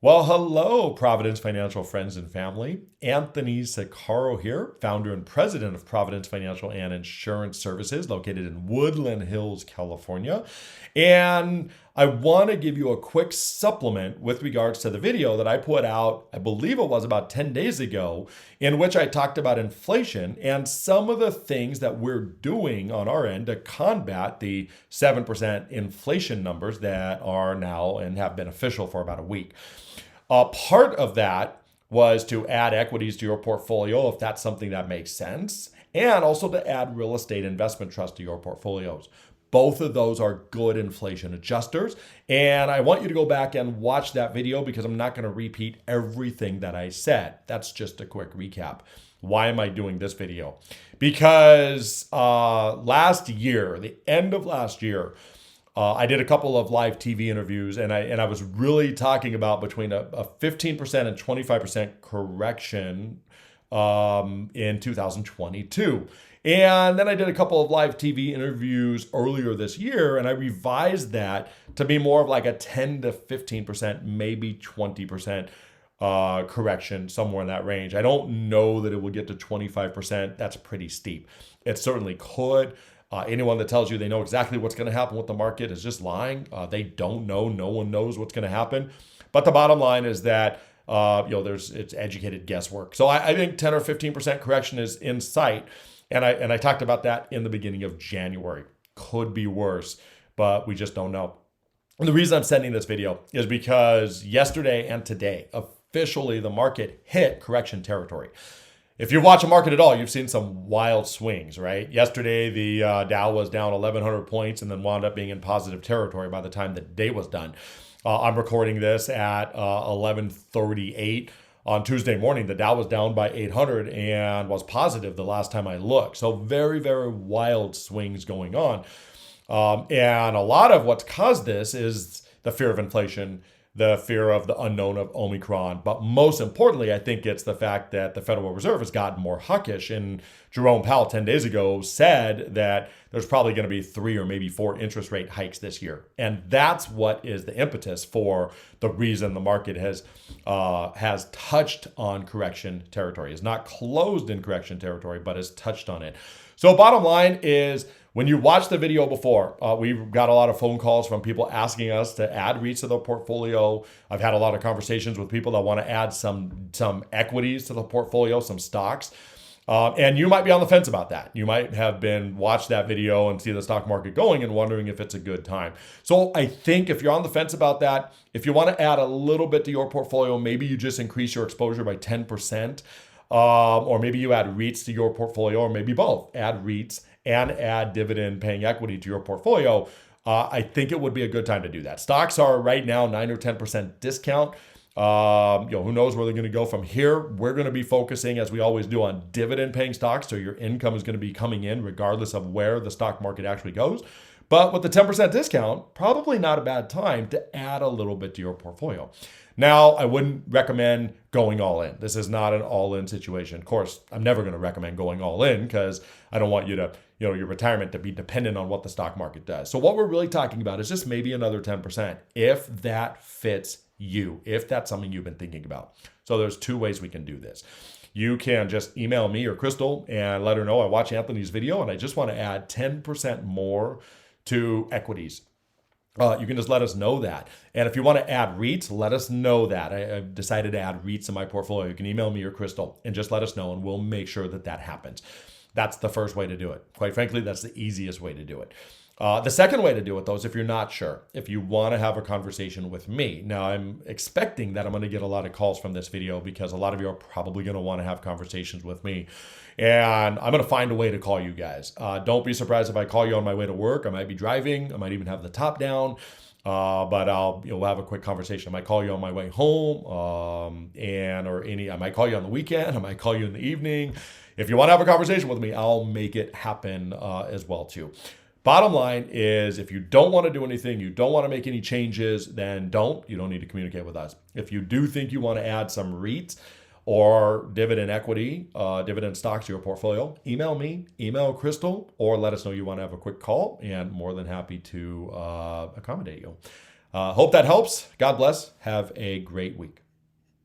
Well, hello, Providence Financial friends and family. Anthony Sicaro here, founder and president of Providence Financial and Insurance Services, located in Woodland Hills, California. And I want to give you a quick supplement with regards to the video that I put out, I believe it was about 10 days ago, in which I talked about inflation and some of the things that we're doing on our end to combat the 7% inflation numbers that are now and have been official for about a week. Part of that was to add equities to your portfolio if that's something that makes sense, and also to add real estate investment trust to your portfolios. Both of those are good inflation adjusters. And I want you to go back and watch that video because I'm not going to repeat everything that I said. That's just a quick recap. Why am I doing this video? Because last year, the end of last year, I did a couple of live TV interviews, and I was really talking about between a 15% and 25% correction in 2022. And then I did a couple of live TV interviews earlier this year, and I revised that to be more of like a 10 to 15%, maybe 20% correction, somewhere in that range. I don't know that it will get to 25%. That's pretty steep. It certainly could. Anyone that tells you they know exactly what's going to happen with the market is just lying. They don't know. No one knows what's going to happen. But the bottom line is that it's educated guesswork. So I think 10 or 15% correction is in sight, and I talked about that in the beginning of January. Could be worse, but we just don't know. And the reason I'm sending this video is because yesterday and today, officially the market hit correction territory. If you watch a market at all, you've seen some wild swings, right? Yesterday, the Dow was down 1,100 points and then wound up being in positive territory by the time the day was done. I'm recording this at 11:38 on Tuesday morning. The Dow was down by 800 and was positive the last time I looked. So very, very wild swings going on. And a lot of what's caused this is the fear of inflation, the fear of the unknown of Omicron. But most importantly, I think it's the fact that the Federal Reserve has gotten more hawkish. And Jerome Powell 10 days ago said that there's probably going to be 3 or maybe 4 interest rate hikes this year. And that's what is the impetus for the reason the market has touched on correction territory. Is not closed in correction territory, but has touched on it. So bottom line is, when you watched the video before, we've got a lot of phone calls from people asking us to add REITs to the portfolio. I've had a lot of conversations with people that want to add some equities to the portfolio, some stocks. And you might be on the fence about that. You might have watched that video and see the stock market going and wondering if it's a good time. So I think if you're on the fence about that, if you want to add a little bit to your portfolio, maybe you just increase your exposure by 10%. Or maybe you add REITs to your portfolio, or maybe both. Add REITs and add dividend paying equity to your portfolio. I think it would be a good time to do that. Stocks are right now 9 or 10% discount. Who knows where they're going to go from here. We're going to be focusing, as we always do, on dividend paying stocks. So your income is going to be coming in regardless of where the stock market actually goes. But with the 10% discount, probably not a bad time to add a little bit to your portfolio. Now, I wouldn't recommend going all in. This is not an all-in situation. Of course, I'm never going to recommend going all in because I don't want you to, your retirement to be dependent on what the stock market does. So what we're really talking about is just maybe another 10% if that fits you, if that's something you've been thinking about. So there's 2 ways we can do this. You can just email me or Crystal and let her know I watched Anthony's video and I just want to add 10% more to equities. You can just let us know that. And if you want to add REITs, let us know that. I've decided to add REITs in my portfolio. You can email me or Crystal and just let us know, and we'll make sure that that happens. That's the first way to do it. Quite frankly, that's the easiest way to do it. The second way to do it, though, is if you're not sure, if you want to have a conversation with me. Now, I'm expecting that I'm going to get a lot of calls from this video because a lot of you are probably going to want to have conversations with me. And I'm going to find a way to call you guys. Don't be surprised if I call you on my way to work. I might be driving. I might even have the top down. But we'll have a quick conversation. I might call you on my way home, I might call you on the weekend. I might call you in the evening. If you want to have a conversation with me, I'll make it happen as well too. Bottom line is, if you don't want to do anything, you don't want to make any changes, then you don't need to communicate with us. If you do think you want to add some REITs or dividend equity, dividend stocks to your portfolio, email me, email Crystal, or let us know you want to have a quick call, and more than happy to accommodate you. Hope that helps. God bless. Have a great week.